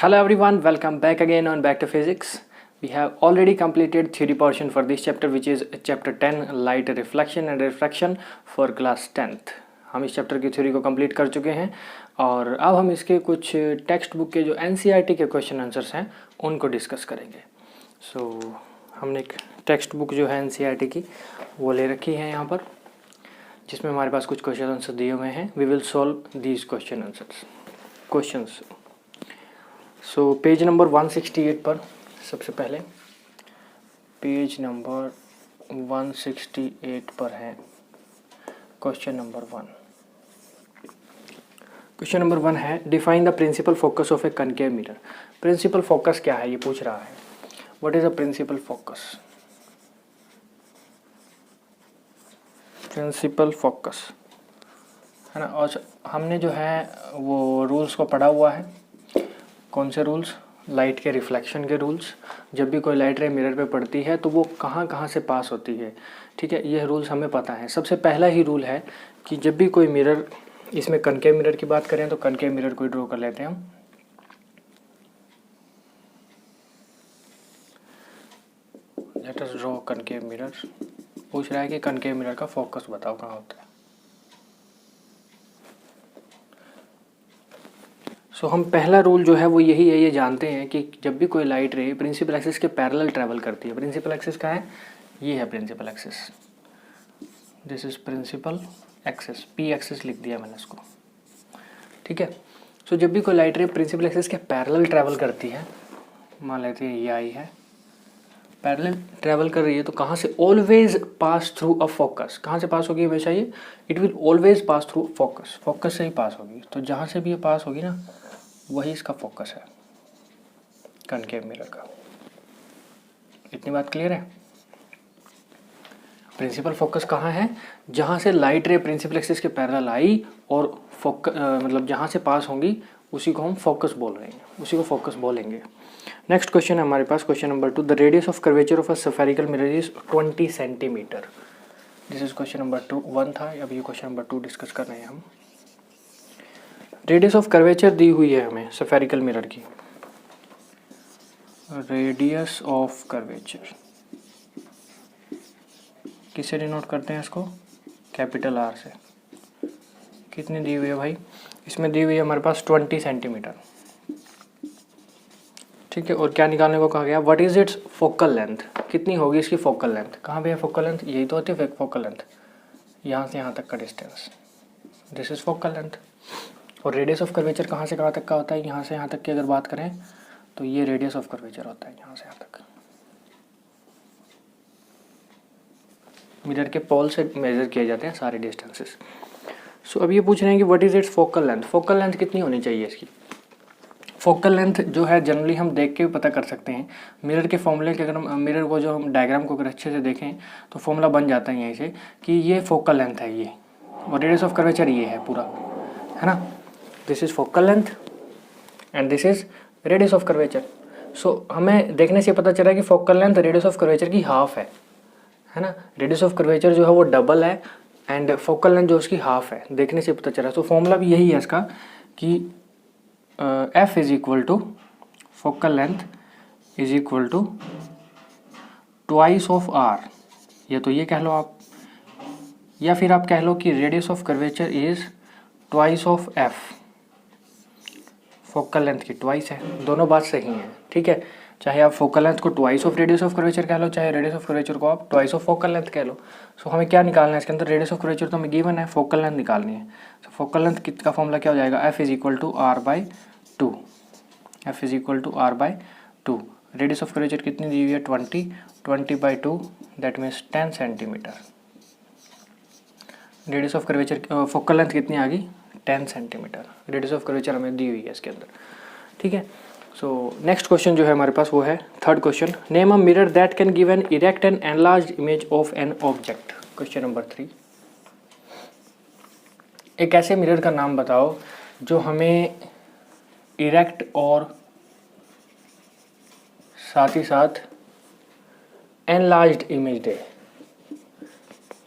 Hello everyone, welcome back again on Back to Physics. We have already completed theory portion for this chapter, which is chapter 10 light reflection and refraction for class 10th. हम इस chapter की theory को complete कर चुके हैं और अब हम इसके कुछ टेक्स्ट बुक के जो NCERT के क्वेश्चन आंसर्स हैं उनको डिस्कस करेंगे. हमने एक टेक्स्ट बुक जो है NCERT की वो ले रखी है यहाँ पर, जिसमें हमारे पास कुछ क्वेश्चन आंसर दिए हुए हैं. We will solve these questions. Page number 168 पर सबसे पहले पेज नंबर 168 पर है क्वेश्चन नंबर 1. क्वेश्चन नंबर 1 है define the principal focus of a concave mirror. Principal focus क्या है ये पूछ रहा है. What is a principal focus? Principal focus है ना. और हमने जो है वो रूल्स को पढ़ा हुआ है. कौन से रूल्स? लाइट के रिफ्लेक्शन के रूल्स. जब भी कोई लाइट रे मिरर पे पड़ती है तो वो कहाँ कहाँ से पास होती है. ठीक है, यह रूल्स हमें पता है. सबसे पहला ही रूल है कि जब भी कोई मिरर, इसमें कनकेव मिरर की बात करें तो कनकेव मिरर को ड्रॉ कर लेते हैं हम. Let us draw concave mirror. पूछ रहा है कि कनकेव मिरर का फोकस बताओ कहाँ होता है. हम पहला रूल जो है वो यही है, ये जानते हैं कि जब भी कोई लाइट रे प्रिंसिपल एक्सिस के पैरेलल ट्रैवल करती है. प्रिंसिपल एक्सिस का है, ये है principal axis. This is principal axis. P axis लिख दिया मैंने इसको. ठीक है. जब भी कोई लाइट रे प्रिंसिपल एक्सिस के पैरेलल ट्रैवल करती है, मान लेते हैं ये आई है, पैरेलल ट्रैवल कर रही है, तो कहाँ से? Always pass through a focus. कहाँ से पास होगी हमेशा ये? It will always pass through focus. Focus से ही पास होगी. तो जहाँ से भी ये पास होगी ना, वही इसका फोकस है कनकेव मिरर का. इतनी बात क्लियर है. प्रिंसिपल फोकस कहाँ है? जहाँ से लाइट रे प्रिंसिपल एक्सिस के पैरेलल आई और फोकस मतलब जहाँ से पास होंगी उसी को हम फोकस बोल रहे हैं, उसी को फोकस बोलेंगे. नेक्स्ट क्वेश्चन है हमारे पास, question number 2. The radius of curvature of a spherical mirror is 20 centimetre. This is question number 1 था. अब ये क्वेश्चन नंबर 2 डिस्कस कर रहे हैं हम. रेडियस ऑफ कर्वेचर दी हुई है हमें स्फेरिकल मिरर की. रेडियस ऑफ कर्वेचर किससे डिनोट करते हैं इसको? कैपिटल आर से. कितनी दी हुई है भाई? इसमें दी हुई है हमारे पास 20 सेंटीमीटर. ठीक है. और क्या निकालने को कहा गया? What is it's focal length. कितनी होगी इसकी फोकल लेंथ? कहाँ पे है फोकल लेंथ? यही तो होती है फोकल लेंथ. यहाँ से यहाँ तक का distance, this is focal length. और रेडियस ऑफ कर्वेचर कहाँ से कहाँ तक का होता है? यहाँ से यहाँ तक की अगर बात करें तो ये रेडियस ऑफ कर्वेचर होता है, यहाँ से यहाँ तक. मिरर के पोल से मेजर किए जाते हैं सारे डिस्टेंसेस. अब ये पूछ रहे हैं कि what is it's focal length. Focal length कितनी होनी चाहिए इसकी? फोकल लेंथ जो है जनरली हम देख के भी पता कर सकते हैं. मिरर के फॉर्मूले के, अगर हम मिरर को जो हम डायग्राम को अगर अच्छे से देखें तो फॉर्मूला बन जाता है यहीं से कि ये फोकल लेंथ है ये, और रेडियस ऑफ कर्वेचर ये है पूरा, है ना. This is focal length and this is radius of curvature. हमें देखने से पता चला कि focal length radius of curvature की हाफ है ना. रेडियस ऑफ कर्वेचर जो है वो डबल है एंड फोकल लेंथ जो उसकी हाफ है. देखने से पता चला. फॉर्मूला भी यही है इसका कि F is equal to focal length is equal to twice of R. या तो ये कह लो आप, या फिर आप कह लो कि radius of curvature is twice of F. Focal length की ट्वाइस है. दोनों बात सही है. ठीक है. चाहे आप फोकल लेंथ को twice of radius of curvature कह लो, चाहे रेडियस ऑफ कर्वेचर को आप ट्वाइस ऑफ फोकल लेंथ कह लो. हमें क्या निकालना है इसके अंदर? रेडियस ऑफ कर्वेचर तो हमें गिवन है, फोकल लेंथ निकालनी है. फोकल लेंथ का फॉर्मूला क्या हो जाएगा? F is equal to R by 2. F is equal to R by 2. Radius of curvature कितनी दी हुई है? 20 by 2 that means 10 centimetre. Radius of curvature focal length कितनी आ गई? 10 सेंटीमीटर. रेडियस ऑफ कर्वेचर हमें दी हुई है इसके अंदर. ठीक है. नेक्स्ट क्वेश्चन जो है हमारे पास वो है third question. Name a mirror that can give an erect and enlarged image of an object. Question number 3. एक ऐसे मिरर का नाम बताओ जो हमें इरेक्ट और साथ ही साथ एनलार्ज्ड इमेज दे.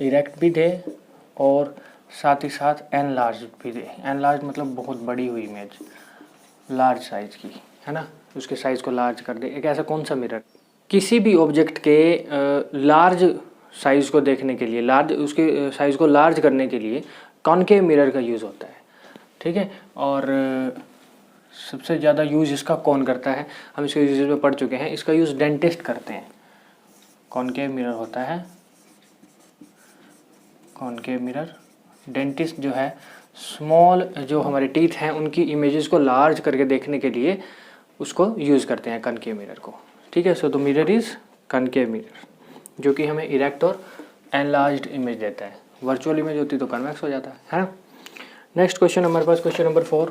इरेक्ट भी दे और साथ ही साथ एनलार्ज्ड भी दे. एनलार्ज्ड मतलब बहुत बड़ी हुई इमेज, लार्ज साइज की. है ना, उसके साइज़ को लार्ज कर दे। एक ऐसा कौन सा मिरर, किसी भी ऑब्जेक्ट के लार्ज साइज़ को देखने के लिए, उसके साइज़ को लार्ज करने के लिए कॉनकेव मिरर का यूज़ होता है, ठीक है। और सबसे ज़्यादा यूज़ इसका कौन करता है, हम इसके यूजेज में पढ़ चुके हैं, इसका यूज़ डेंटिस्ट करते हैं। कॉनकेव मिरर होता है, कॉनकेव मिरर, डेंटिस्ट जो है स्मॉल जो हमारे टीथ हैं उनकी इमेजेस को लार्ज करके देखने के लिए उसको यूज़ करते हैं कॉनकेव मिरर को, ठीक है। So the mirror is concave mirror, जो कि हमें इरेक्ट और एनलार्ज्ड इमेज देता है। वर्चुअल इमेज होती तो कन्वेक्स हो जाता है ना। नेक्स्ट क्वेश्चन हमारे पास question number 4।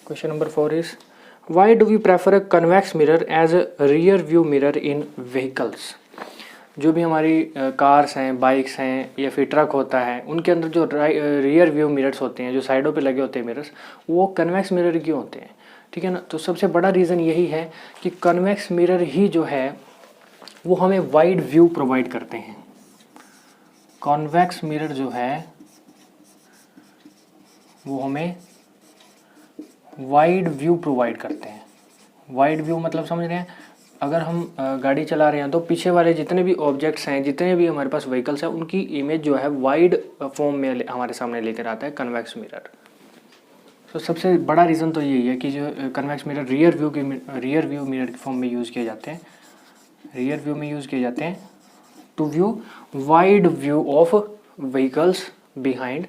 Question number 4 is why do we prefer a convex mirror as a rear view mirror in vehicles. जो भी हमारी कार्स हैं, बाइक्स हैं या फिर ट्रक होता है, उनके अंदर जो रियर व्यू मिरर्स होते हैं, जो साइडों पे लगे होते हैं मिरर्स, वो कन्वेक्स मिरर क्यों होते हैं, ठीक है ना। तो सबसे बड़ा रीज़न यही है कि कन्वेक्स मिरर ही जो है वो हमें वाइड व्यू प्रोवाइड करते हैं। कॉन्वेक्स मिरर जो है वो हमें वाइड व्यू प्रोवाइड करते हैं। वाइड व्यू मतलब समझ रहे हैं, अगर हम गाड़ी चला रहे हैं तो पीछे वाले जितने भी ऑब्जेक्ट्स हैं, जितने भी हमारे पास व्हीकल्स हैं, उनकी इमेज जो है वाइड फॉर्म में हमारे सामने लेकर आता है कन्वेक्स मिरर। तो सबसे बड़ा रीज़न तो यही है कि जो convex mirror rear view mirror के फॉर्म में यूज़ किए जाते हैं, रियर व्यू में यूज़ किए जाते हैं to view wide view of vehicles behind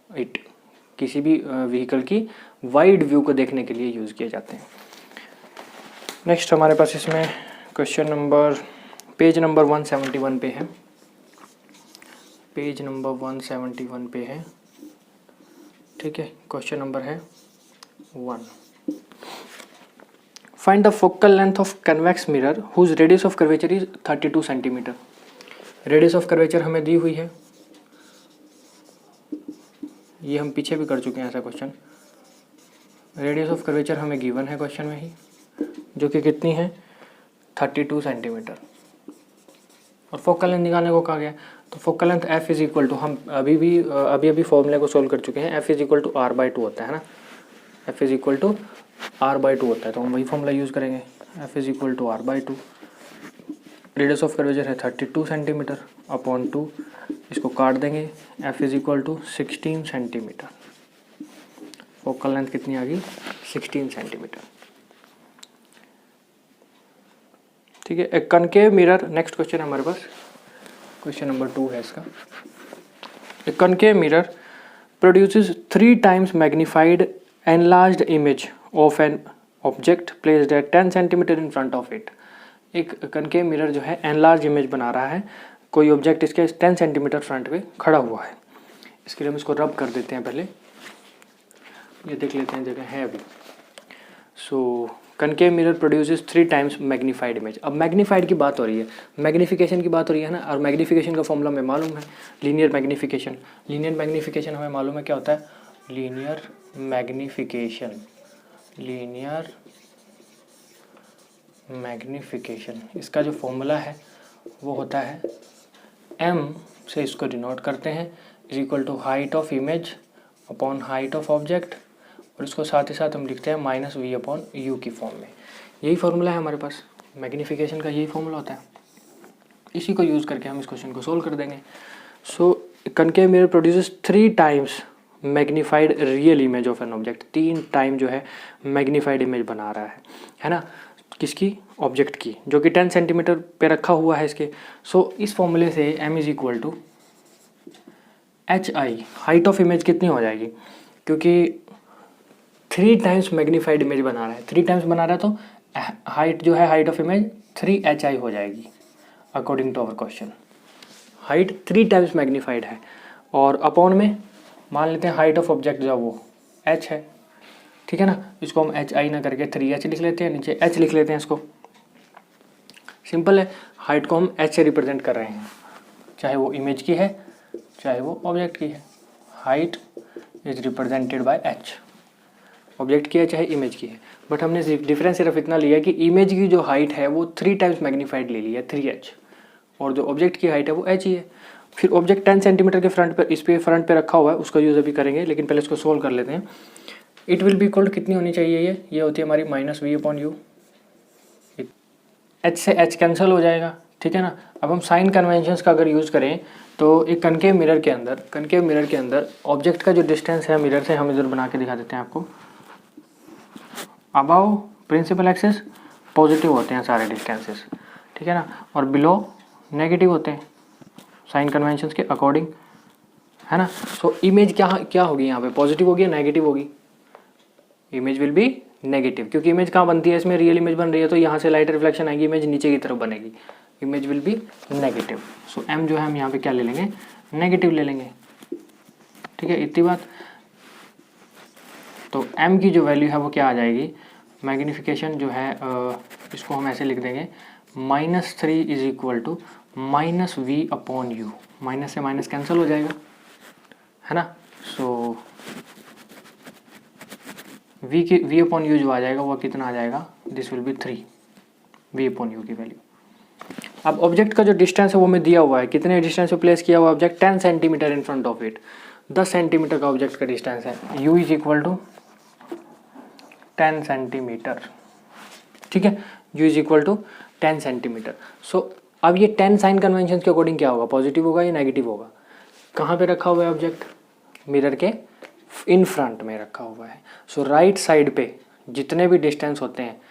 it. किसी भी व्हीकल की वाइड व्यू को देखने के लिए यूज़ किए जाते हैं। नेक्स्ट हमारे पास इसमें क्वेश्चन नंबर, पेज नंबर 171 पे है, पेज नंबर 171 पे है, ठीक है। क्वेश्चन नंबर है 1, find the focal length of convex mirror whose radius of curvature is 32 centimetre. Radius of curvature हमें दी हुई है, ये हम पीछे भी कर चुके हैं ऐसा क्वेश्चन। रेडियस ऑफ कर्वेचर हमें गिवन है क्वेश्चन में ही, जो कि कितनी है 32 सेंटीमीटर। और फोकल लेंथ निकालने को कहा गया, तो focal length F is equal to, हम अभी फॉर्मूले को सोल्व कर चुके हैं, F is equal to r/2 होता है ना, F is equal to r/2 होता है, तो हम वही फॉर्मूला यूज़ करेंगे, F is equal to r/2। Radius of curvature है 32 सेंटीमीटर अपॉन 2, इसको काट देंगे, F is equal to 16 centimetre. Focal length कितनी आ गई 16 सेंटीमीटर, ठीक है। एक कनकेव मिरर, नेक्स्ट क्वेश्चन हमारे पास क्वेश्चन नंबर 2 है इसका। A concave mirror produces 3 times magnified enlarged image of an object placed at 10 centimetre in front of it. एक कनकेव मिरर जो है एनलार्ज इमेज बना रहा है, कोई ऑब्जेक्ट इसके 10 सेंटीमीटर फ्रंट पे खड़ा हुआ है। इसके लिए हम इसको रब कर देते हैं, पहले ये देख लेते हैं जगह है अभी। So concave mirror produces 3 times magnified image. अब मैग्नीफाइड की बात हो रही है, मैग्नीफिकेशन की बात हो रही है ना, और मैग्नीफिकेशन का फॉर्मूला हमें मालूम है, लीनियर मैग्नीफिकेशन। लीनियर मैग्नीफिकेशन हमें मालूम है क्या होता है, लीनियर मैग्नीफिकेशन, लीनियर मैग्नीफिकेशन, इसका जो फॉर्मूला है वो होता है m से इसको डिनोट करते हैं, is equal to height of image upon height of object, और इसको साथ ही साथ हम लिखते हैं -v/u की फॉर्म में। यही फार्मूला है हमारे पास, मैग्नीफिकेशन का यही फार्मूला होता है, इसी को यूज़ करके हम इस क्वेश्चन को सोल्व कर देंगे। So concave mirror produces 3 times magnified real image of an object. 3 time जो है मैग्नीफाइड इमेज बना रहा है ना, किसकी, ऑब्जेक्ट की, जो कि 10 सेंटीमीटर पे रखा हुआ है इसके। सो इस फॉर्मूले से m is equal to hi, height of image कितनी हो जाएगी, क्योंकि 3 times मैग्नीफाइड इमेज बना रहा है, 3 times बना रहा है, तो हाइट जो है, हाइट ऑफ इमेज 3hi हो जाएगी according to our question. Height 3 times magnified है, और अपॉन में मान लेते हैं हाइट ऑफ ऑब्जेक्ट जो वो h है, ठीक है ना। इसको हम hi ना करके 3h लिख लेते हैं, नीचे h लिख लेते हैं, इसको सिंपल है। हाइट को हम h से रिप्रेजेंट कर रहे हैं, चाहे वो इमेज की है चाहे वो ऑब्जेक्ट की है। Height is represented by h, object की है चाहे इमेज की है, बट हमने डिफरेंस सिर्फ इतना लिया कि इमेज की जो हाइट है वो 3 times मैग्नीफाइड ले ली है 3h, और जो ऑब्जेक्ट की हाइट है वो h ही है। फिर ऑब्जेक्ट 10 सेंटीमीटर के फ्रंट पर, इस पे फ्रंट पे रखा हुआ है, उसका यूज़ अभी करेंगे, लेकिन पहले इसको सोल्व कर लेते हैं। इट विल बी इक्वल कितनी होनी चाहिए, ये होती है हमारी -v/u। h से h कैंसिल हो जाएगा, ठीक है ना। अब हम साइन कन्वेंशंस का अगर यूज़ करें तो एक कनकेव मिरर के अंदर ऑब्जेक्ट का जो डिस्टेंस है मिरर से, हम इधर बना के दिखा देते हैं आपको। अबव प्रिंसिपल एक्सिस पॉजिटिव होते हैं सारे डिस्टेंसेस, ठीक है ना, और बिलो नेगेटिव होते हैं साइन कन्वेंशंस के अकॉर्डिंग, है ना। सो इमेज क्या होगी यहाँ पे, पॉजिटिव होगी या नेगेटिव होगी? इमेज विल बी नेगेटिव, क्योंकि इमेज कहाँ बनती है, इसमें रियल इमेज बन रही है तो यहाँ से लाइट रिफ्लेक्शन आएगी, इमेज नीचे की तरफ बनेगी, image will be negative. So m जो है हम यहाँ पे क्या ले लेंगे, नेगेटिव ले लेंगे, ठीक है, इतनी बात। तो m की जो वैल्यू है वो क्या आ जाएगी, मैग्निफिकेशन जो है इसको हम ऐसे लिख देंगे -3 is equal to -v/u, minus से माइनस कैंसिल हो जाएगा, है ना। सो v/u जो आ जाएगा वो कितना आ जाएगा, दिस विल बी 3 v/u की वैल्यू। अब ऑब्जेक्ट का जो डिस्टेंस है वो में दिया हुआ है, कितने डिस्टेंस पे प्लेस किया हुआ object, 10 centimetre in front of it, 10 centimetre का ऑब्जेक्ट का डिस्टेंस है, u is equal to 10 centimetre, ठीक है, u is equal to 10 centimetre. So अब ये 10 साइन कन्वेंशन के अकॉर्डिंग क्या होगा, पॉजिटिव होगा या नेगेटिव होगा? कहाँ पे रखा हुआ है ऑब्जेक्ट, मिरर के इन फ्रंट में रखा हुआ है। सो राइट साइड पे जितने भी डिस्टेंस होते हैं,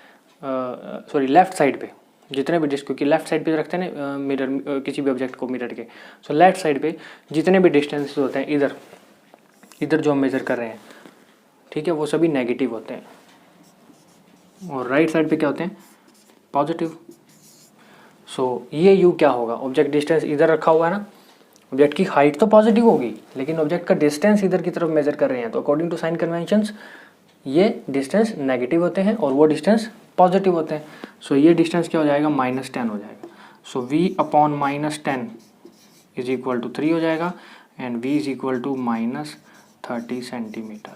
सॉरी लेफ्ट साइड पे जितने भी डिस्टेंस, क्योंकि लेफ्ट साइड पे रखते हैं ना मिरर, किसी भी ऑब्जेक्ट को मिरर के, सो लेफ्ट साइड पे जितने भी डिस्टेंस होते हैं इधर जो हम मेजर कर रहे हैं, ठीक है, वो सभी नेगेटिव होते हैं, और राइट साइड पे क्या होते हैं, पॉजिटिव। सो ये u क्या होगा, ऑब्जेक्ट डिस्टेंस इधर रखा हुआ है ना, ऑब्जेक्ट की हाइट तो पॉजिटिव होगी लेकिन ऑब्जेक्ट का डिस्टेंस इधर की तरफ मेजर कर रहे हैं, तो अकॉर्डिंग टू साइन कन्वेंशंस ये डिस्टेंस नेगेटिव होते हैं और वो डिस्टेंस पॉजिटिव होते हैं। सो ये डिस्टेंस क्या हो जाएगा, -10 हो जाएगा। सो v/10 इज इक्वल टू 3 हो जाएगा, and v is equal to -30 centimetre.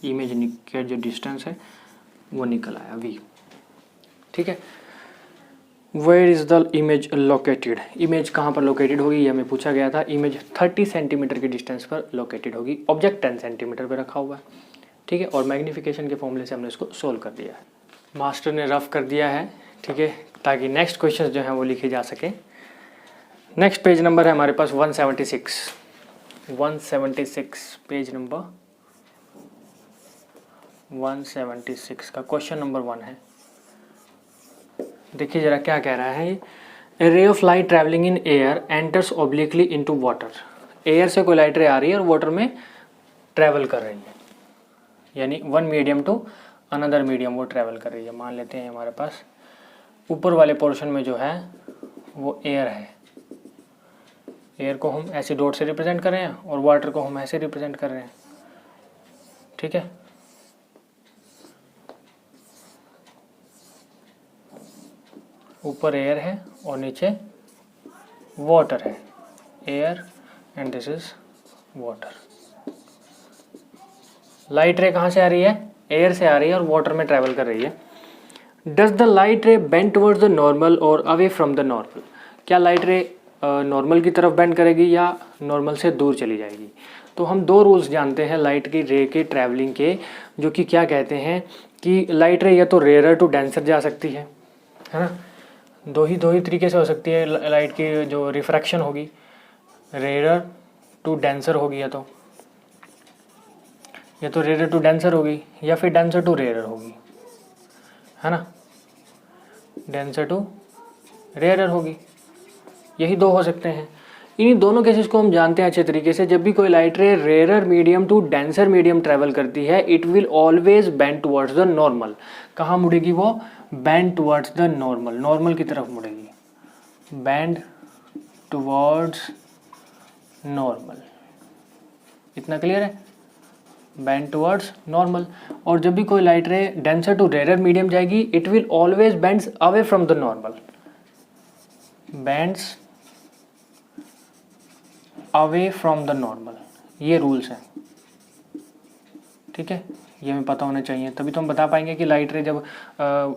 Image का जो डिस्टेंस है वो निकल आया v, ठीक है। Where is the image located, image कहाँ पर लोकेटेड होगी ये हमें पूछा गया था। इमेज 30 सेंटीमीटर के डिस्टेंस पर लोकेटेड होगी, ऑब्जेक्ट 10 सेंटीमीटर पर रखा हुआ है, ठीक है, और मैग्नीफिकेशन के फॉर्मूले से हमने इसको सोल्व कर दिया है, मास्टर ने रफ कर दिया है, ठीक है, ताकि नेक्स्ट क्वेश्चन जो हैं वो लिखे जा सके। नेक्स्ट पेज नंबर है हमारे पास 176 पेज नंबर 176 का क्वेश्चन नंबर 1 है। देखिए जरा क्या कह रहा है ये, a ray of light travelling in air enters obliquely into water. Air से कोई लाइट रे आ रही है और वाटर में ट्रैवल कर रही है, यानी one medium to another medium वो ट्रैवल कर रही है। मान लेते हैं हमारे पास ऊपर वाले पोर्शन में जो है वो एयर है, एयर को हम ऐसे डॉट से रिप्रेजेंट कर रहे हैं और वाटर को हम ऐसे रिप्रेजेंट कर रहे हैं, ठीक है। ऊपर एयर है और नीचे वाटर है, air and this is water. Light रे कहाँ से आ रही है, एयर से आ रही है और वाटर में ट्रैवल कर रही है। डज द लाइट रे बेंड टुवर्ड्स द नॉर्मल और अवे फ्रॉम द नॉर्मल, क्या लाइट रे नॉर्मल की तरफ बेंड करेगी या नॉर्मल से दूर चली जाएगी? तो हम दो रूल्स जानते हैं लाइट की रे के ट्रैवलिंग के, जो कि क्या कहते हैं कि लाइट रे या तो रेयर टू डेंसर जा सकती है ना, दो ही तरीके से हो सकती है लाइट की जो रिफ्रैक्शन होगी, रेयर टू डेंसर होगी या तो रेयर टू डेंसर होगी या फिर डेंसर टू रेयर होगी, है ना, डेंसर टू रेयर होगी, यही दो हो सकते हैं। इन्हीं दोनों केसेस को हम जानते हैं अच्छे तरीके से। जब भी कोई light ray rare medium to denser medium travel करती है, it will always bend towards the normal. कहाँ मुड़ेगी वो, bend towards the normal, normal की तरफ मुड़ेगी, बेंड टुवर्ड्स नॉर्मल। इतना क्लियर है, बेंड टुवर्ड्स नॉर्मल। और जब भी कोई light ray denser to rare medium जाएगी, it will always bends away from the normal, bends away from the normal. ये रूल्स हैं, ठीक है, ये हमें पता होना चाहिए, तभी तो हम बता पाएंगे कि लाइट रे जब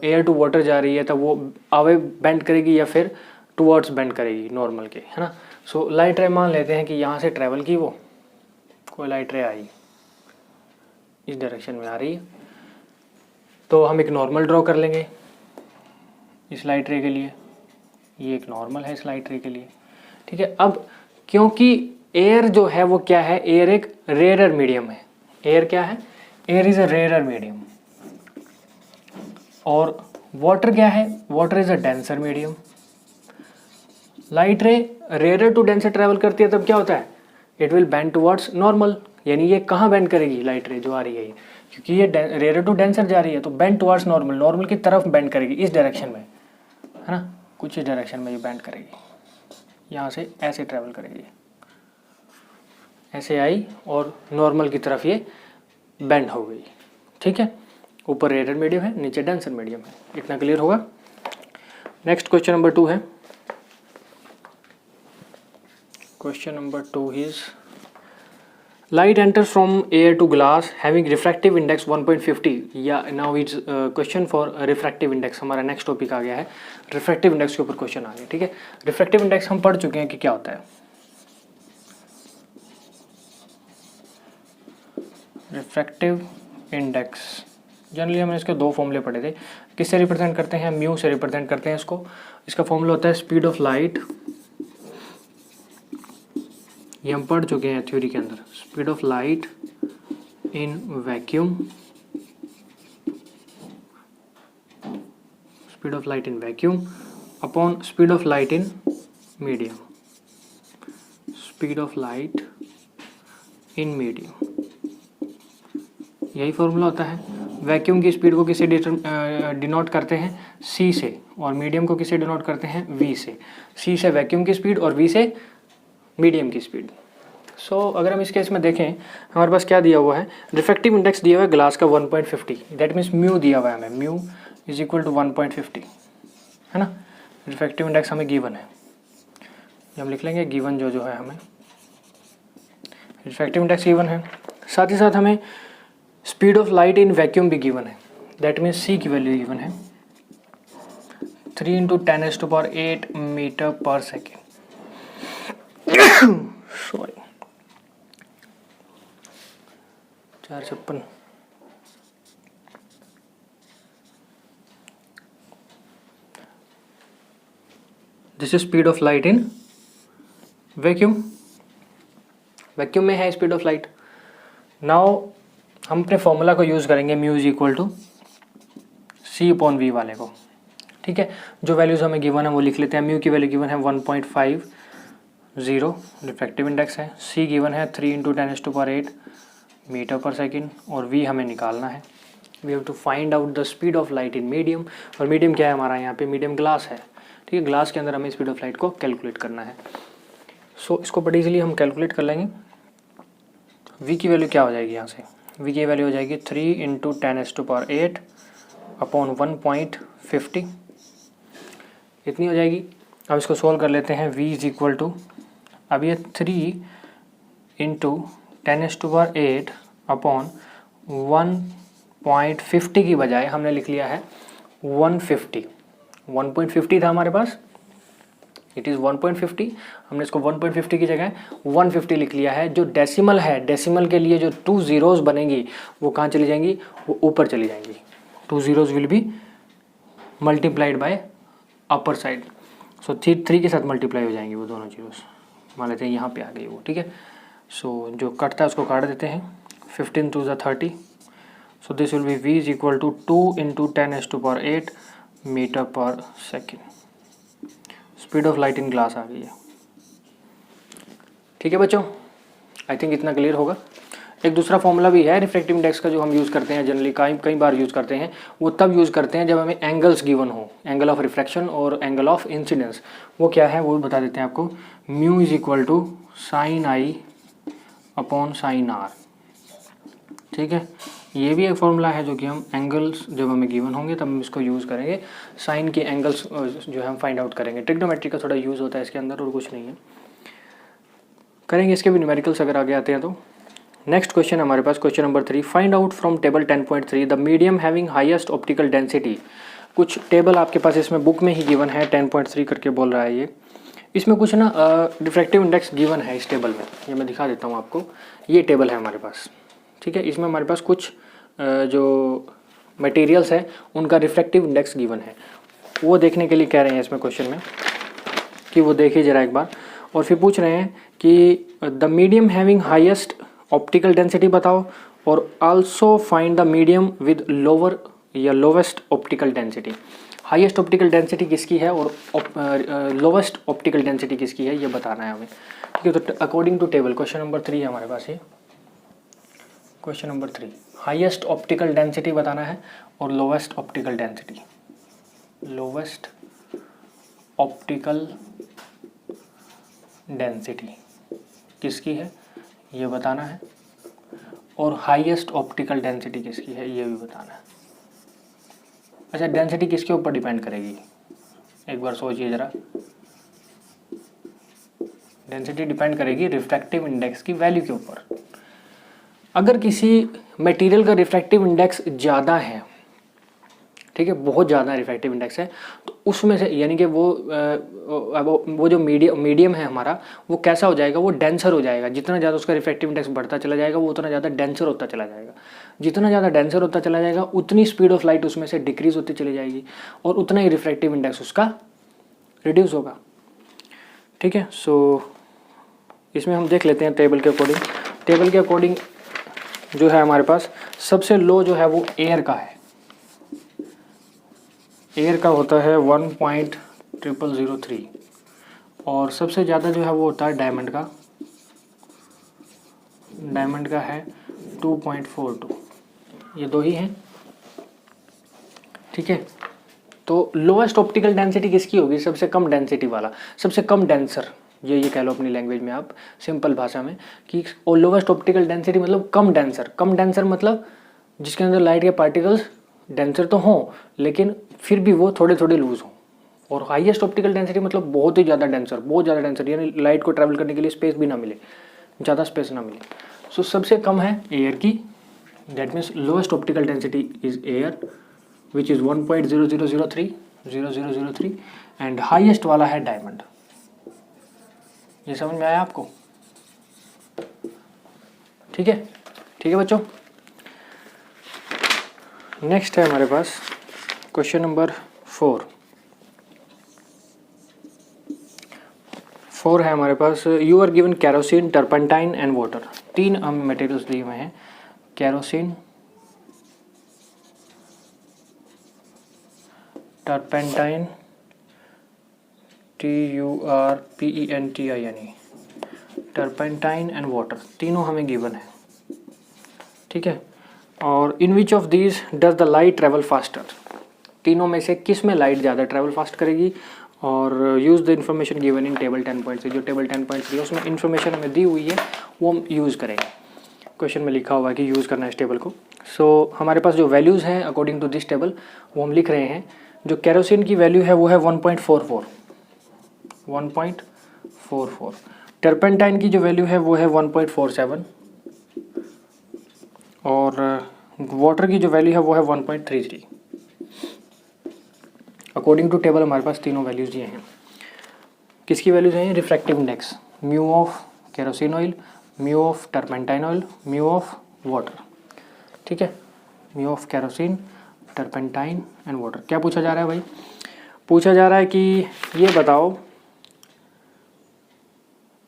एयर टू वाटर जा रही है तब वो अवे बेंड करेगी या फिर टुवर्ड्स बेंड करेगी नॉर्मल के, है ना। सो लाइट रे मान लेते हैं कि यहाँ से ट्रैवल की, वो कोई लाइट रे आई, इस डायरेक्शन में आ रही है, तो हम एक नॉर्मल ड्रॉ कर लेंगे इस लाइट रे के लिए। ये एक नॉर्मल है इस लाइट रे के लिए, ठीक है। अब क्योंकि एयर जो है वो क्या है, एयर एक रेयरर मीडियम है। एयर क्या है, air is a rarer medium. और वाटर क्या है, water is a denser medium. Light ray rarer to denser travel करती है, तब क्या होता है, it will bend towards normal. यानी ये कहाँ बेंड करेगी लाइट रे जो आ रही है ये, क्योंकि ये रेयरर टू डेंसर जा रही है तो बेंड टुवर्ड्स नॉर्मल, नॉर्मल की तरफ बेंड करेगी, इस डायरेक्शन में, है ना, कुछ इस डायरेक्शन में ये बेंड करेगी। यहाँ से ऐसे ट्रेवल करेगी, ऐसे आई और नॉर्मल की तरफ ये बेंड हो गई, ठीक है। ऊपर रेयरर मीडियम है, नीचे डेंसर मीडियम है। इतना क्लियर होगा। नेक्स्ट क्वेश्चन नंबर 2 है। Question number 2 is light enters from air to glass having refractive index 1.50 या now it's question for refractive index. हमारा नेक्स्ट टॉपिक आ गया है, रिफ्रैक्टिव इंडेक्स के ऊपर क्वेश्चन आ गया, ठीक है। रिफ्रैक्टिव इंडेक्स हम पढ़ चुके हैं कि क्या होता है। रिफ्रैक्टिव इंडेक्स जनरली हमने इसके 2 फॉर्मूले पढ़े थे। किससे रिप्रेजेंट करते हैं, म्यू से रिप्रेजेंट करते हैं इसको। इसका फॉर्मूला होता है स्पीड ऑफ लाइट, ये हम पढ़ चुके हैं थ्योरी के अंदर। Speed of light in vacuum, speed of light in vacuum upon speed of light in medium, speed of light in medium, यही फॉर्मूला होता है। वैक्यूम की स्पीड को किसे डिनोट करते हैं, c से, और मीडियम को किसे डिनोट करते हैं, v से। c से वैक्यूम की स्पीड और v से मीडियम की स्पीड। सो अगर हम इस केस में देखें, हमारे पास क्या दिया हुआ है, रिफ्रैक्टिव इंडेक्स दिया हुआ है ग्लास का 1.50, दैट मीन्स म्यू दिया हुआ है हमें, म्यू इज इक्वल टू 1.50, है ना। रिफ्रैक्टिव इंडेक्स हमें गिवन है, ये हम लिख लेंगे गिवन जो है हमें रिफ्रैक्टिव इंडेक्स गिवन है। साथ ही साथ हमें speed of light in vacuum भी गिवन है, दैट मीन्स c की वैल्यू गिवन है 3 × 10⁸ metre per second. Sorry 456। This is speed of light in vacuum, vacuum में है स्पीड ऑफ लाइट। नाउ हम अपने फॉर्मूला को यूज़ करेंगे, mu is equal to c/v वाले को, ठीक है। जो वैल्यूज़ हमें गिवन है वो लिख लेते हैं। म्यू की वैल्यू गिवन है 1.50, रिफ्रैक्टिव इंडेक्स है, c गिवन है 3 × 10⁸ मीटर पर सेकेंड, और v हमें निकालना है। We have to find out the speed of light in medium, और मीडियम क्या है हमारा, यहाँ पे मीडियम ग्लास है, ठीक है। ग्लास के अंदर हमें स्पीड ऑफ लाइट को कैलकुलेट करना है। सो इसको बड़ी इजीली हम कैलकुलेट कर लेंगे। v की वैल्यू क्या हो जाएगी, यहाँ से v की वैल्यू हो जाएगी 3 × 10⁸ अपॉन 1.50, इतनी हो जाएगी। अब इसको सोल्व कर लेते हैं। v इज इक्वल टू, अब ये 3 × 10⁸ अपॉन 1.50 की बजाय हमने लिख लिया है 150। 1.50 था हमारे पास, इट इज़ 1.50, हमने इसको 1.50 की जगह 150 लिख लिया है। जो डेसिमल है, डेसिमल के लिए जो 2 zeros बनेंगी वो कहाँ चली जाएंगी, वो ऊपर चली जाएंगी। 2 zeros will be multiplied by upper side, so 3 के साथ मल्टीप्लाई हो जाएंगी वो दोनों जीरोस। मान लेते हैं यहाँ पे आ गई वो, ठीक है। सो जो कटता है उसको काट देते हैं, 15 × 30, so this will be v is equal to 2 × 10⁸ metre per second. Speed of light in glass आ गई है, ठीक है बच्चों। आई थिंक इतना क्लियर होगा। एक दूसरा फॉर्मूला भी है रिफ्रैक्टिव इंडेक्स का जो हम यूज़ करते हैं, जनरली कई बार यूज़ करते हैं। वो तब यूज़ करते हैं जब हमें एंगल्स गिवन हो, एंगल ऑफ रिफ्रैक्शन और एंगल ऑफ इंसिडेंस। वो क्या है वो बता देते हैं आपको। Mu is equal to sin I upon sin R, ठीक है। ये भी एक फॉर्मूला है जो कि हम एंगल्स जब हमें गिवन होंगे तब हम इसको यूज़ करेंगे, साइन के एंगल्स जो है हम फाइंड आउट करेंगे। ट्रिग्नोमेट्री का थोड़ा यूज़ होता है इसके अंदर और कुछ नहीं है, करेंगे इसके भी न्यूमेरिकल्स अगर आगे आते हैं तो। नेक्स्ट क्वेश्चन हमारे पास, question number 3, find out from table 10.3 the medium having highest optical density. कुछ टेबल आपके पास इसमें बुक में ही गिवन है, 10.3 करके बोल रहा है ये। इसमें कुछ ना रिफ्रैक्टिव इंडेक्स गिवन है इस टेबल में, ये मैं दिखा देता हूँ आपको। ये टेबल है हमारे पास, ठीक है, इसमें हमारे पास कुछ जो मटेरियल्स हैं उनका रिफ्रैक्टिव इंडेक्स गिवन है, वो देखने के लिए कह रहे हैं इसमें क्वेश्चन में कि वो देखिए जरा एक बार। और फिर पूछ रहे हैं कि the medium having highest optical density बताओ और also find the medium with lower या lowest optical density. Highest optical density किसकी है और लोवेस्ट ऑप्टिकल डेंसिटी किसकी है ये बताना है हमें। ठीक है, तो according to table question number 3 है हमारे पास ये। Question number 3 highest optical density बताना है और lowest optical density, lowest optical density किसकी है ये बताना है और हाईएस्ट ऑप्टिकल डेंसिटी किसकी है ये भी बताना है। अच्छा, डेंसिटी किसके ऊपर डिपेंड करेगी, एक बार सोचिए ज़रा। डेंसिटी डिपेंड करेगी रिफ्रैक्टिव इंडेक्स की वैल्यू के ऊपर। अगर किसी मटेरियल का रिफ्रैक्टिव इंडेक्स ज़्यादा है, ठीक है, बहुत ज़्यादा रिफ्रैक्टिव इंडेक्स है, तो उसमें से यानी कि वो जो मीडियम है हमारा, वो कैसा हो जाएगा, वो डेंसर हो जाएगा। जितना ज़्यादा उसका रिफ्रैक्टिव इंडेक्स बढ़ता चला जाएगा वो उतना ज़्यादा डेंसर होता चला जाएगा। जितना ज़्यादा डेंसर होता चला जाएगा उतनी स्पीड ऑफ लाइट उसमें से डिक्रीज होती चली जाएगी और उतना ही रिफ्रैक्टिव इंडेक्स उसका रिड्यूस होगा। ठीक है, सो इसमें हम देख लेते हैं टेबल के अकॉर्डिंग। टेबल के अकॉर्डिंग जो है हमारे पास सबसे लो जो है वो एयर का है। एयर का होता है 1.0003 और सबसे ज़्यादा जो है वो होता है डायमंड का। डायमंड का है 2.42। ये दो ही हैं। ठीक है, तो लोएस्ट ऑप्टिकल डेंसिटी किसकी होगी, सबसे कम डेंसिटी वाला, सबसे कम डेंसर, ये कह लो अपनी लैंग्वेज में आप, सिंपल भाषा में, कि और लोवेस्ट ऑप्टिकल डेंसिटी मतलब कम डेंसर। कम डेंसर मतलब जिसके अंदर लाइट के पार्टिकल्स डेंसर तो हों लेकिन फिर भी वो थोड़े थोड़े लूज हों। और हाईएस्ट ऑप्टिकल डेंसिटी मतलब बहुत ही ज़्यादा डेंसर, बहुत ज़्यादा डेंसर, यानी लाइट को ट्रैवल करने के लिए स्पेस भी ना मिले, ज़्यादा स्पेस ना मिले। सो सबसे कम है एयर की, that means lowest optical density is air which is 1.0003 and highest वाला है डायमंड। ये समझ में आया आपको? ठीक है, ठीक है बच्चों। नेक्स्ट है हमारे पास क्वेश्चन नंबर 4 है हमारे पास। You are given kerosene, turpentine and water. 3 हमें मटेरियल्स दिए हुए हैं, kerosene, turpentine, TURPENTINE, turpentine and water, तीनों हमें गिवन है। ठीक है, और in which of these does the light travel faster. तीनों में से किस में लाइट ज़्यादा ट्रैवल फास्ट करेगी, और use the information given in table 10 point से। जो टेबल 10 पॉइंट्स दी है उसमें इन्फॉर्मेशन हमें दी हुई है वो हम यूज़ करेंगे। क्वेश्चन में लिखा हुआ है कि यूज़ करना है इस टेबल को। सो हमारे पास जो वैल्यूज़ हैं अकॉर्डिंग टू दिस टेबल वो हम लिख रहे हैं। जो कैरोसिन की वैल्यू है वो है 1.44। टर्पेंटाइन की जो वैल्यू है वो है 1.47 और वाटर की जो वैल्यू है वो है 1.33। अकॉर्डिंग टू टेबल हमारे पास तीनों वैल्यूज़ दिए हैं। किसकी वैल्यूज़ हैं? Refractive index, mu of kerosene oil, mu of turpentine oil, mu of water. ठीक है, mu of kerosene, turpentine and water. क्या पूछा जा रहा है भाई? पूछा जा रहा है कि ये बताओ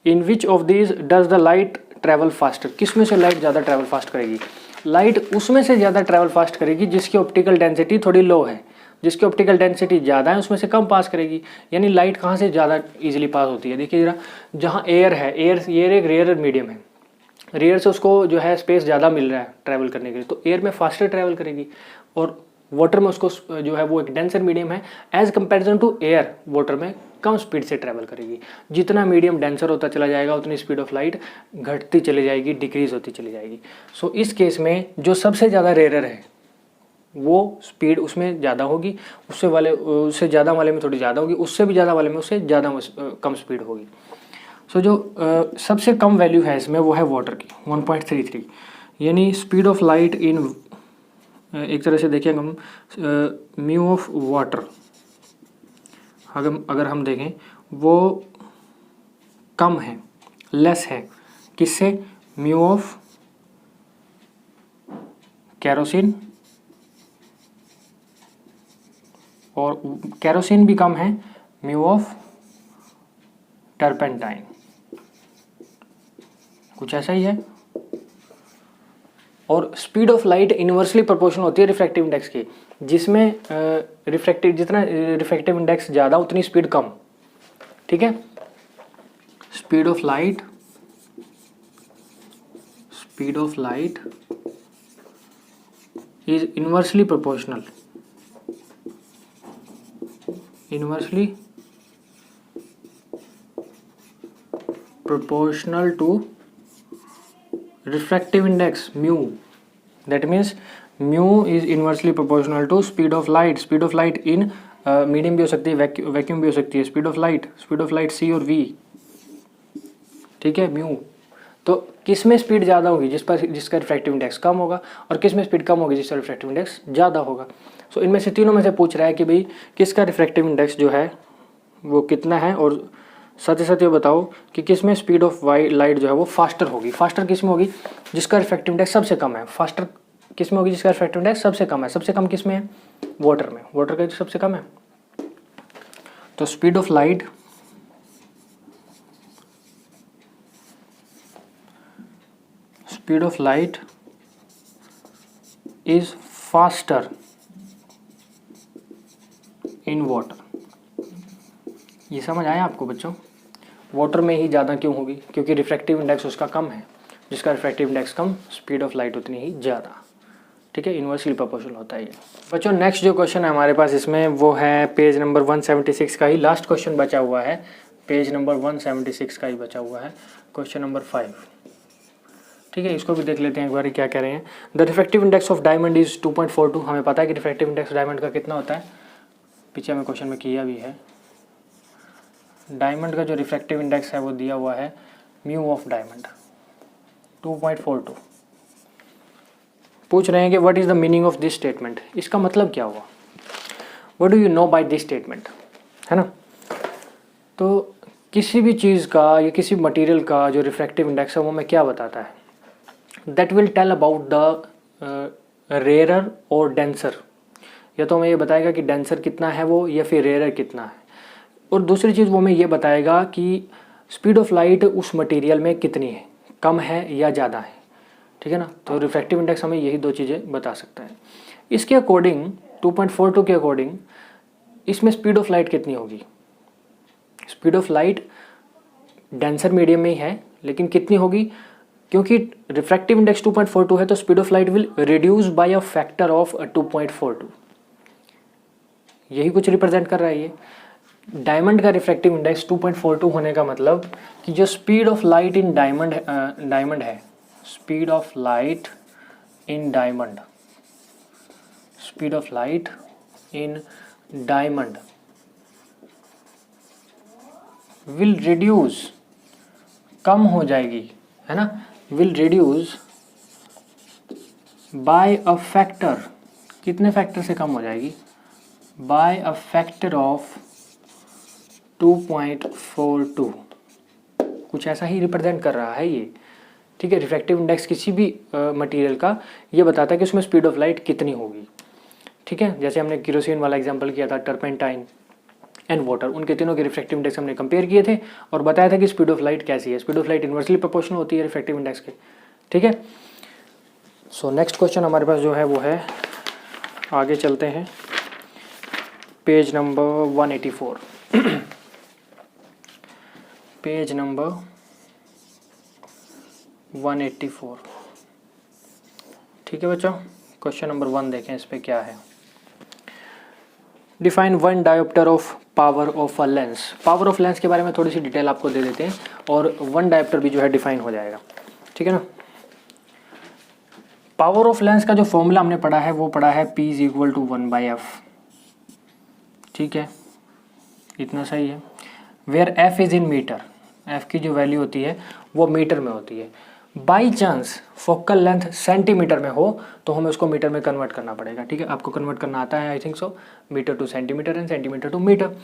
in which of these does the light travel faster. किस में से लाइट ज़्यादा ट्रैवल फास्ट करेगी? लाइट उसमें से ज़्यादा ट्रैवल फास्ट करेगी जिसकी ऑप्टिकल डेंसिटी थोड़ी लो है। जिसकी ऑप्टिकल डेंसिटी ज़्यादा है उसमें से कम पास करेगी। यानी लाइट कहाँ से ज़्यादा इजीली पास होती है? देखिए ज़रा, जहाँ एयर है, एयर एक रेयर मीडियम है, रेयर से उसको जो है स्पेस ज़्यादा मिल रहा है ट्रैवल करने के लिए, तो एयर में फास्टर ट्रैवल करेगी। और वाटर में उसको जो है वो एक डेंसर मीडियम है, as comparison to air water में कम स्पीड से ट्रैवल करेगी। जितना मीडियम डेंसर होता चला जाएगा उतनी स्पीड ऑफ लाइट घटती चली जाएगी, डिक्रीज होती चली जाएगी। सो इस केस में जो सबसे ज़्यादा रेयर है वो स्पीड उसमें ज़्यादा होगी, उससे ज़्यादा वाले में थोड़ी ज़्यादा होगी, उससे भी ज़्यादा वाले में उससे ज़्यादा कम स्पीड होगी। सो जो सबसे कम वैल्यू है इसमें वो है वाटर की 1.33। यानी स्पीड ऑफ लाइट इन, एक तरह से देखिए हम म्यू ऑफ वाटर अगर हम देखें वो कम है, लेस है, किससे? म्यू ऑफ केरोसिन, और केरोसिन भी कम है म्यू ऑफ टर्पेंटाइन, कुछ ऐसा ही है। और speed of light inversely proportional होती है रिफ्रैक्टिव इंडेक्स की, जिसमें जितना रिफ्रैक्टिव इंडेक्स ज़्यादा उतनी स्पीड कम, ठीक है। Speed of light is inversely proportional to refractive index mu, that means mu is inversely proportional to speed of light in medium भी हो सकती है, वैक्यूम भी हो सकती है, speed of light c और v, ठीक है, mu। तो किस में स्पीड ज़्यादा होगी, जिसका रिफ्रैक्टिव इंडेक्स कम होगा, और किस में स्पीड कम होगी, जिसका रिफ्रैक्टिव इंडेक्स ज़्यादा होगा। सो इनमें से तीनों में से पूछ रहा है कि भाई किसका रिफ्रैक्टिव इंडेक्स जो है वो कितना है, और साथ ही साथ ये बताओ कि किस में स्पीड ऑफ लाइट जो है वो फास्टर होगी। फास्टर किस में होगी, जिसका रिफ्रैक्टिव इंडेक्स सबसे कम है। फास्टर किस में होगी, जिसका रिफ्रैक्टिव इंडेक्स सबसे कम है। सबसे कम किस में है, वाटर में, वाटर का सबसे कम है। तो speed of light is faster in water. ये समझ आया आपको बच्चों? वाटर में ही ज़्यादा क्यों होगी, क्योंकि रिफ्रैक्टिव इंडेक्स उसका कम है, जिसका refractive index come speed of light उतनी ही ज़्यादा, ठीक है, इनवर्सली प्रोपोर्शनल होता है ये। बच्चों नेक्स्ट जो क्वेश्चन है हमारे पास इसमें वो है पेज नंबर 176 का ही लास्ट क्वेश्चन बचा हुआ है, पेज नंबर 176 का ही बचा हुआ है, क्वेश्चन नंबर 5, ठीक है। इसको भी देख लेते हैं एक बार क्या कह रहे हैं। The refractive index of diamond is 2.42। हमें पता है कि रिफ्रैक्टिव इंडेक्स डायमंड का कितना होता है, पीछे हमें क्वेश्चन में किया भी है। डायमंड का जो रिफ्रैक्टिव इंडेक्स है वो दिया हुआ है म्यू ऑफ डायमंड 2.42। पूछ रहे हैं कि what is the meaning of this statement, इसका मतलब क्या हुआ, what do you know by this statement, है ना। तो किसी भी चीज़ का या किसी मटेरियल का जो रिफ्रैक्टिव इंडेक्स है वो हमें क्या बताता है, that will tell about the rarer और डेंसर। या तो हमें ये बताएगा कि डेंसर कितना है वो, या फिर रेयरर कितना है। और दूसरी चीज़ वो हमें ये बताएगा कि स्पीड ऑफ लाइट उस मटेरियल में कितनी है, कम है या ज़्यादा है, ठीक है ना। तो रिफ्रैक्टिव इंडेक्स हमें यही दो चीज़ें बता सकता है। इसके अकॉर्डिंग 2.42 के अकॉर्डिंग इसमें स्पीड ऑफ लाइट कितनी होगी, speed of light denser medium में ही है, लेकिन कितनी होगी, क्योंकि रिफ्रैक्टिव इंडेक्स 2.42 है तो speed of light will reduce by a factor of 2.42। यही कुछ रिप्रेजेंट कर रहा है ये। डायमंड का रिफ्रैक्टिव इंडेक्स 2.42 होने का मतलब कि जो speed of light in diamond है, speed of light in diamond will reduce, कम हो जाएगी, है ना, will reduce by a factor, कितने फैक्टर से कम हो जाएगी, बाय अ फैक्टर ऑफ 2.42। कुछ ऐसा ही रिप्रेजेंट कर रहा है ये, ठीक है। रिफ्रैक्टिव इंडेक्स किसी भी मटेरियल का ये बताता है कि उसमें स्पीड ऑफ लाइट कितनी होगी, ठीक है। जैसे हमने केरोसिन वाला एग्जांपल किया था, टर्पेंटाइन एंड वाटर, उनके तीनों के रिफ्रैक्टिव इंडेक्स हमने कंपेयर किए थे और बताया था कि स्पीड ऑफ लाइट कैसी है। Speed of light inversely proportional होती है रिफ्रैक्टिव इंडेक्स के, ठीक है। सो नेक्स्ट क्वेश्चन हमारे पास जो है वो है, आगे चलते हैं, पेज नंबर 184 पेज नंबर 184, ठीक है बच्चों। क्वेश्चन नंबर 1 देखें, इस पे क्या है। Define one dioptre of power of a lens. Power of lens के बारे में थोड़ी सी डिटेल आपको दे देते हैं और वन डायोप्टर भी जो है डिफाइन हो जाएगा, ठीक है ना। पावर ऑफ लेंस का जो फॉर्मूला हमने पढ़ा है वो पढ़ा है P is equal to 1/f, ठीक है, इतना सही है। Where f is in metre, f की जो वैल्यू होती है वो मीटर में होती है। By chance focal length centimetre में हो तो हमें उसको मीटर में कन्वर्ट करना पड़ेगा, ठीक है। आपको कन्वर्ट करना आता है I think so, metre to centimetre and centimetre to metre.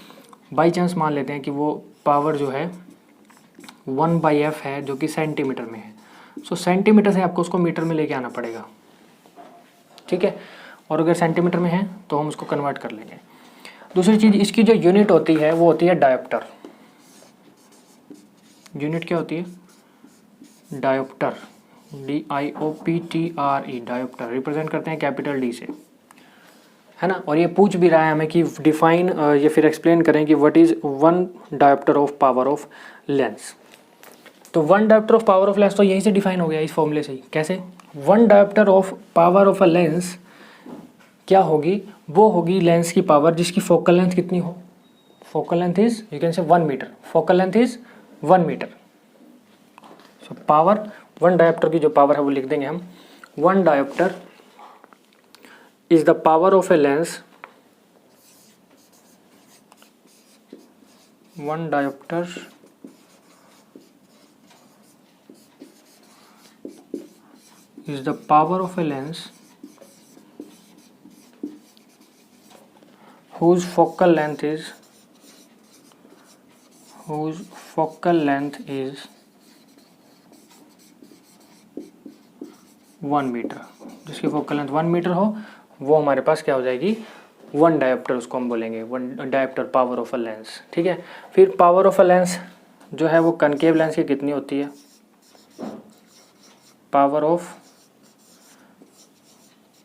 By chance मान लेते हैं कि वो पावर जो है 1/f है जो कि सेंटीमीटर में है। सो सेंटीमीटर से आपको उसको मीटर में लेके आना पड़ेगा, ठीक है, और अगर सेंटीमीटर में है तो हम उसको कन्वर्ट कर लेंगे। दूसरी चीज़, इसकी जो यूनिट होती है वो होती है डायोप्टर। यूनिट क्या होती है? डायोप्टर, DIOPTRE, डायोप्टर रिप्रेजेंट करते हैं कैपिटल D से, है ना। और ये पूछ भी रहा है हमें कि डिफाइन या फिर एक्सप्लेन करें कि what is 1 dioptre of power of lens. तो 1 dioptre of power of lens तो यहीं से डिफाइन हो गया इस फॉर्मूले से ही। कैसे? 1 dioptre of power of a lens क्या होगी? वो होगी लेंस की पावर जिसकी फोकल लेंथ कितनी हो। Focal length is, you can say 1 metre, focal length is 1 metre. So power, 1 dioptre की जो पावर है वो लिख देंगे हम, 1 dioptre is the power of a lens, 1 diopter is the power of a lens whose focal length is 1 metre. जिसकी focal length 1 metre हो वो हमारे पास क्या हो जाएगी? 1 डायोप्टर, उसको हम बोलेंगे 1 dioptre power of a lens. ठीक है, फिर पावर ऑफ अ लेंस जो है वो कनकेव लेंस की कितनी होती है? Power of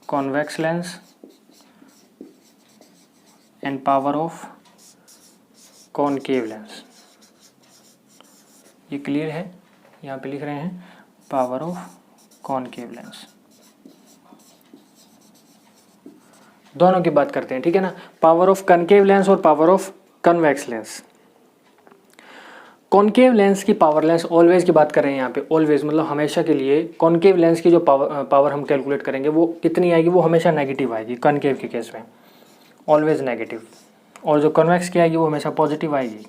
convex lens and power of concave lens. ये क्लियर है? यहाँ पे लिख रहे हैं पावर ऑफ कॉनकेव लेंस। दोनों की बात करते हैं, ठीक है ना, पावर ऑफ कनकेव लेंस और power of convex lens. Concave lens की पावर लेंस ऑलवेज की बात कर रहे हैं यहाँ पे, ऑलवेज मतलब हमेशा के लिए। कॉनकेव लेंस की जो पावर हम कैलकुलेट करेंगे वो कितनी आएगी? वो हमेशा नेगेटिव आएगी कनकेव के केस में, ऑलवेज नेगेटिव। और जो कन्वेक्स की आएगी वो हमेशा पॉजिटिव आएगी।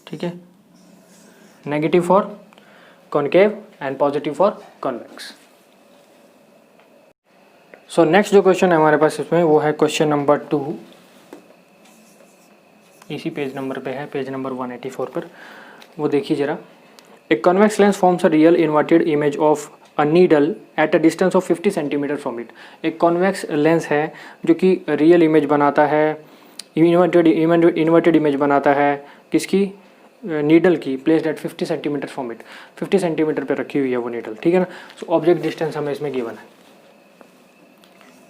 ठीक है, negative for concave and positive for convex. So next जो क्वेश्चन है हमारे पास इसमें वो है क्वेश्चन नंबर 2, इसी पेज नंबर पे है, पेज नंबर 184 पर। वो देखिए जरा। A convex lens forms a real inverted image of a needle at a distance of 50 centimetre from it. एक कॉन्वेक्स लेंस है जो कि रियल इमेज बनाता है, इन्वर्टेड इमेज बनाता है किसकी? नीडल की, placed at 50 centimetre from it. 50 centimetre पे रखी हुई है वो नीडल, ठीक है ना। सो ऑब्जेक्ट डिस्टेंस हमें इसमें गिवन है।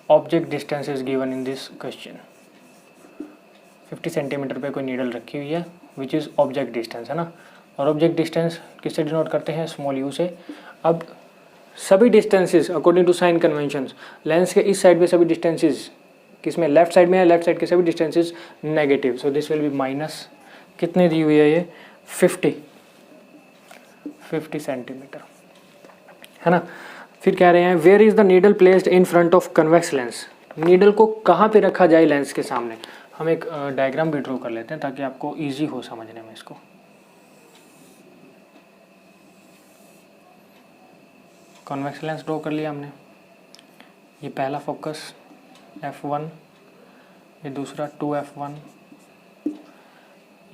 Object distance is given in this question. 50 centimetre पे कोई नीडल रखी हुई है विच इज़ ऑब्जेक्ट डिस्टेंस, है ना। और ऑब्जेक्ट डिस्टेंस किससे डिनोट करते हैं? स्मॉल यू से। अब सभी distances according to sign conventions, lens के इस साइड पे सभी डिस्टेंसेस किसमें? लेफ्ट साइड में है, लेफ्ट साइड के सभी distances negative. So this will B minus, कितने दी हुई है ये? 50 सेंटीमीटर, है ना। फिर कह रहे हैं where is the needle placed in front of convex lens. Needle को कहाँ पे रखा जाए लेंस के सामने? हम एक डायग्राम भी ड्रॉ कर लेते हैं ताकि आपको इजी हो समझने में इसको। कॉन्वेक्स लेंस ड्रॉ कर लिया हमने। ये पहला फोकस F1, ये दूसरा 2F1,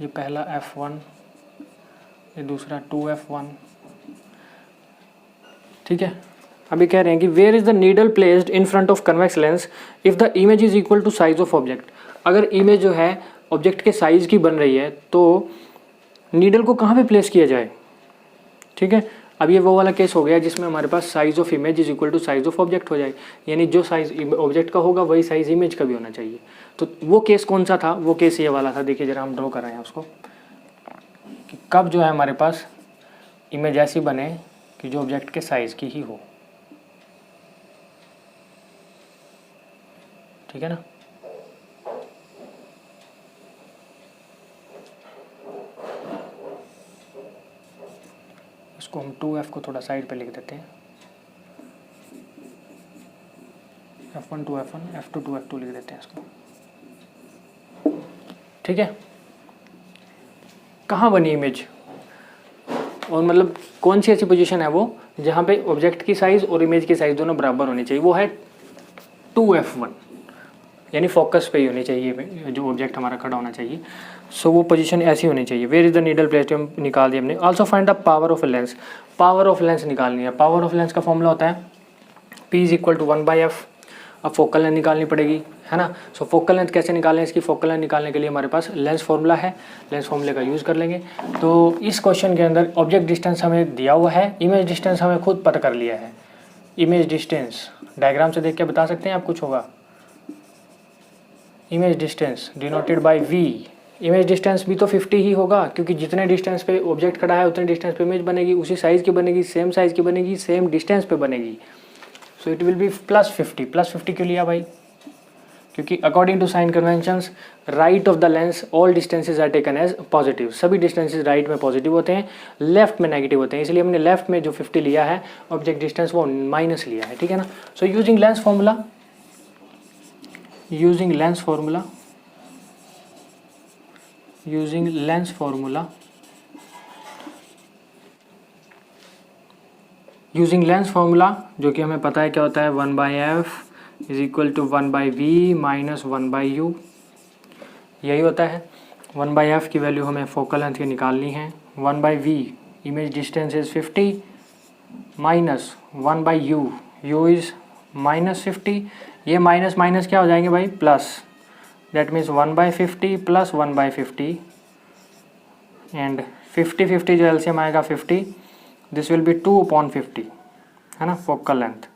ये पहला F1, ये दूसरा 2F1, ठीक है। अभी कह रहे हैं कि where is the needle placed in front of convex lens if the image is equal to size of object. अगर इमेज जो है ऑब्जेक्ट के साइज की बन रही है तो नीडल को कहाँ पे प्लेस किया जाए? ठीक है, अब ये वो वाला केस हो गया जिसमें हमारे पास size of image is equal to size of object हो जाए, यानी जो साइज ऑब्जेक्ट का होगा वही साइज इमेज का भी होना चाहिए। तो वो केस कौन सा था? वो केस ये वाला था। देखिए जरा, हम ड्रॉ कर रहे हैं उसको कि कब जो है हमारे पास इमेज ऐसी बने कि जो ऑब्जेक्ट के साइज की ही हो, ठीक है ना। इसको हम 2F को थोड़ा साइड पे लिख देते हैं, F1 2F1, F2 2F2 लिख देते हैं इसको, ठीक है। कहाँ बनी इमेज? और मतलब कौन सी ऐसी पोजीशन है वो जहाँ पे ऑब्जेक्ट की साइज और इमेज की साइज दोनों बराबर होनी चाहिए? वो है 2F1, यानी फोकस पे ही होनी चाहिए जो ऑब्जेक्ट हमारा खड़ा होना चाहिए। सो वो पोजीशन ऐसी होनी चाहिए। Where is the needle placed, हम निकाल दिया हमने। Also find the power of lens. Power of lens निकालनी है। पावर ऑफ लेंस का फॉर्मूला होता है P is equal to 1/F, अब फोकल लेंथ निकालनी पड़ेगी, है ना। सो फोकल लेंथ कैसे निकालें, इसकी फोकल लेंथ निकालने के लिए हमारे पास लेंस फॉर्मूला है, लेंस फॉर्मूले का यूज़ कर लेंगे। तो इस क्वेश्चन के अंदर ऑब्जेक्ट डिस्टेंस हमें दिया हुआ है, इमेज डिस्टेंस हमें खुद पता कर लिया है। इमेज डिस्टेंस डायग्राम से देख के बता सकते हैं आप, कुछ होगा। Image distance denoted by V, image distance भी तो 50 ही होगा, क्योंकि जितने डिस्टेंस पे ऑब्जेक्ट खड़ा है उतने डिस्टेंस पे इमेज बनेगी, उसी साइज़ की बनेगी, सेम साइज़ की बनेगी, सेम डिस्टेंस पे बनेगी। So it will be +50। +50 क्यों लिया भाई, क्योंकि according to sign conventions right of the lens all distances are taken as positive, सभी डिस्टेंसेज राइट में पॉजिटिव होते हैं, लेफ्ट में नेगेटिव होते हैं, इसलिए हमने लेफ्ट में जो 50 लिया है ऑब्जेक्ट डिस्टेंस वो माइनस लिया है, ठीक है ना। So using lens formula, using lens formula जो कि हमें पता है क्या होता है, 1/f is equal to 1/v minus 1/u, यही होता है। 1/f की वैल्यू हमें फोकल लेंथ की निकालनी है, 1/v image distance is 50 minus 1/u, u is -50, ये माइनस माइनस क्या हो जाएंगे भाई, plus, that means 1/50 plus 1/50 and 50 जो एलसीएम आएगा 50, दिस विल बी 2/50, है ना, फोकल लेंथ।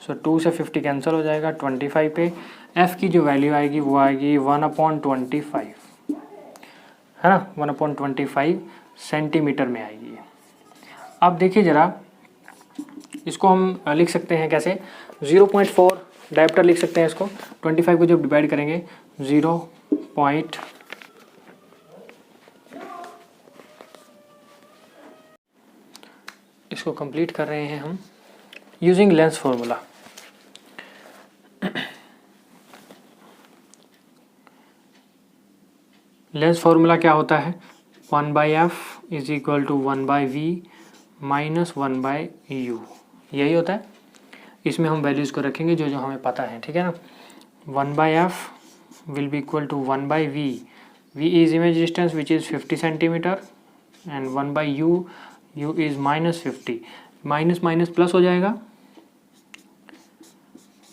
सो 2 से 50 कैंसिल हो जाएगा, 25 पे f की जो वैल्यू आएगी वो आएगी 1/25, है ना, 1/25 सेंटीमीटर में आएगी। अब देखिए ज़रा, इसको हम लिख सकते हैं कैसे, 0.4 डायप्टर लिख सकते हैं इसको। 25 को जब डिवाइड करेंगे 0. इसको कंप्लीट कर रहे हैं हम using lens formula. Lens formula क्या होता है, 1/f is equal to 1/v minus 1/u, यही होता है। इसमें हम वैल्यूज़ को रखेंगे जो जो हमें पता है, ठीक है ना। 1/f will be equal to 1/v, v is image distance which is 50 centimetre and 1/u, u is -50, minus minus plus हो जाएगा,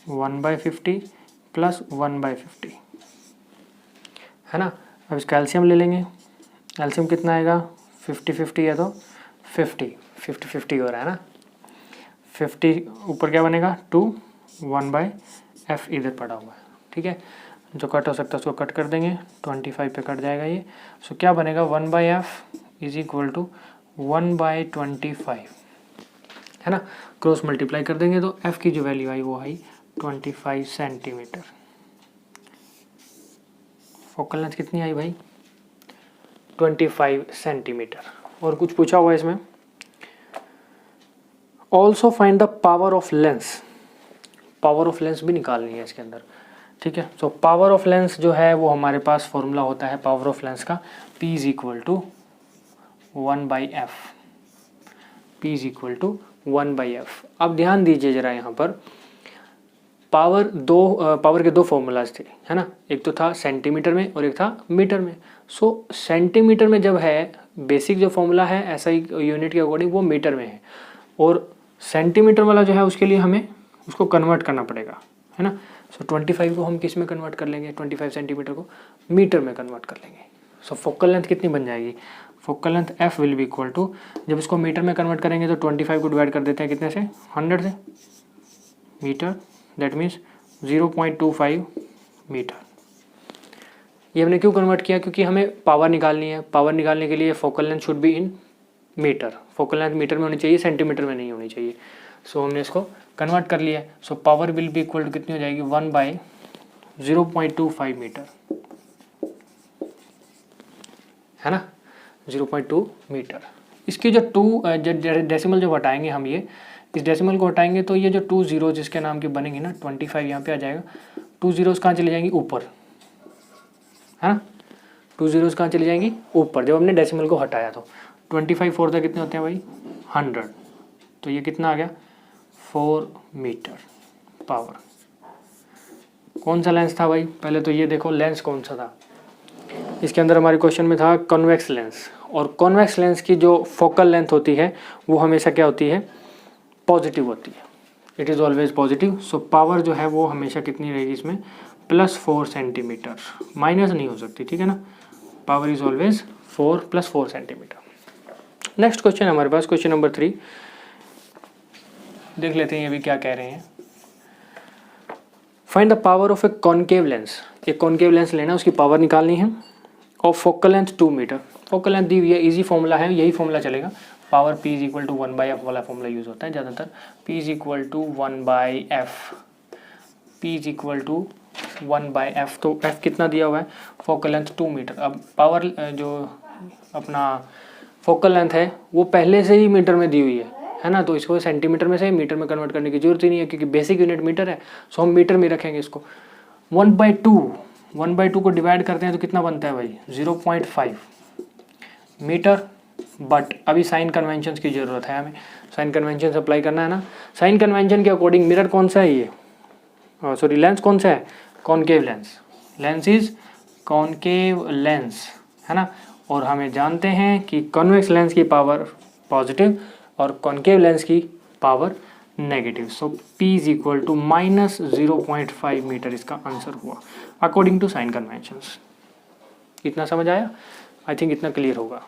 1/50 प्लस 1/50, है ना। अब इसका एलसीएम ले लेंगे, एलसीएम कितना आएगा, 50 है तो 50 हो रहा है ना, 50 ऊपर क्या बनेगा 2, 1/f इधर पड़ा हुआ है, ठीक है। जो कट हो सकता है उसको कट कर देंगे, 25 पे कट जाएगा ये। सो क्या बनेगा, 1/f इज इक्वल टू 1/25, है ना। क्रॉस मल्टीप्लाई कर देंगे तो f की जो वैल्यू आई वो आई 25 सेंटीमीटर। फोकल लेंथ कितनी आई भाई, 25 सेंटीमीटर। और कुछ पूछा हुआ है इसमें, also find the power of lens, power of lens भी निकालनी है इसके अंदर, ठीक है। सो पावर ऑफ लेंस जो है वो हमारे पास फॉर्मूला होता है पावर ऑफ लेंस का, P is equal to 1/f, P is equal to 1/f। अब ध्यान दीजिए जरा, यहाँ पर पावर के दो फॉर्मूलाज थे, है ना, एक तो था सेंटीमीटर में और एक था मीटर में। सो सेंटीमीटर में जब है बेसिक जो फॉर्मूला है ऐसा ही यूनिट के अकॉर्डिंग वो मीटर में है, और सेंटीमीटर वाला जो है उसके लिए हमें उसको कन्वर्ट करना पड़ेगा, है ना। सो 25 को हम किस में कन्वर्ट कर लेंगे, 25 सेंटीमीटर को मीटर में कन्वर्ट कर लेंगे। सो फोकल लेंथ कितनी बन जाएगी, focal length f will be equal to, जब इसको मीटर में कन्वर्ट करेंगे तो 25 को डिवाइड कर देते हैं कितने से, 100 से, मीटर, दैट मीन्स 0.25 मीटर। ये हमने क्यों कन्वर्ट किया, क्योंकि हमें पावर निकालनी है, पावर निकालने के लिए focal length should be in metre, focal length metre में होनी चाहिए, सेंटीमीटर में नहीं होनी चाहिए। सो हमने इसको कन्वर्ट कर लिया। So power will be equal to कितनी हो जाएगी, 1/0.25 मीटर, है ना, 0.2 मीटर। इसकी जो डेसिमल जो हटाएंगे हम, ये इस डेसिमल को हटाएंगे तो ये जो 2 जीरोज जिसके नाम की बनेंगे ना, 25 यहाँ पे आ जाएगा, 2 जीरोज कहाँ चली जाएंगी, ऊपर, है ना, 2 जीरोज कहाँ चली जाएंगी, ऊपर, जब हमने डेसिमल को हटाया तो 25 4 कितने होते हैं भाई, 100, तो ये कितना आ गया, 4 मीटर पावर। कौन सा लेंस था भाई, पहले तो ये देखो लेंस कौन सा था। इसके अंदर हमारे क्वेश्चन में था कॉन्वेक्स लेंस, और कॉन्वेक्स लेंस की जो फोकल लेंथ होती है वो हमेशा क्या होती है, पॉजिटिव होती है, it is always positive. So power जो है वो हमेशा कितनी रहेगी इसमें, +4 सेंटीमीटर, माइनस नहीं हो सकती, ठीक है ना। Power is always 4 + 4 centimetre. Next question हमारे पास क्वेश्चन नंबर 3, देख लेते हैं ये भी क्या कह रहे हैं। Find the power of a concave lens, एक कॉनकेव लेंस लेना, उसकी पावर निकालनी है। और focal length 2 metre, focal length दी हुई है, इजी फॉर्मूला है, यही फॉर्मूला चलेगा। पावर P = 1/f वाला फॉर्मूला यूज होता है ज़्यादातर। P = 1/f, P = 1/f। तो f कितना दिया हुआ है, फोकल लेंथ 2 मीटर। अब पावर जो अपना फोकल लेंथ है वो पहले से ही मीटर में दी हुई है ना, तो इसको सेंटीमीटर में से मीटर में कन्वर्ट करने की जरूरत ही नहीं है, क्योंकि बेसिक यूनिट मीटर है। सो हम मीटर में रखेंगे इसको। 1/2 को डिवाइड करते हैं तो कितना बनता है भाई, 0.5 मीटर। बट अभी साइन कन्वेंशन की ज़रूरत है, हमें साइन कन्वेंशन अप्लाई करना है ना। साइन कन्वेंशन के अकॉर्डिंग मिरर कौन सा है ये, सॉरी लेंस कौन सा है, concave lens. Lens is concave lens, है ना। और हमें जानते हैं कि कॉन्वेक्स लेंस की पावर पॉजिटिव और कॉनकेव लेंस की पावर नेगेटिव। सो P = -0.5 मीटर इसका आंसर हुआ अकॉर्डिंग टू साइन कन्वेंशंस। इतना समझ आया, आई थिंक इतना क्लियर होगा।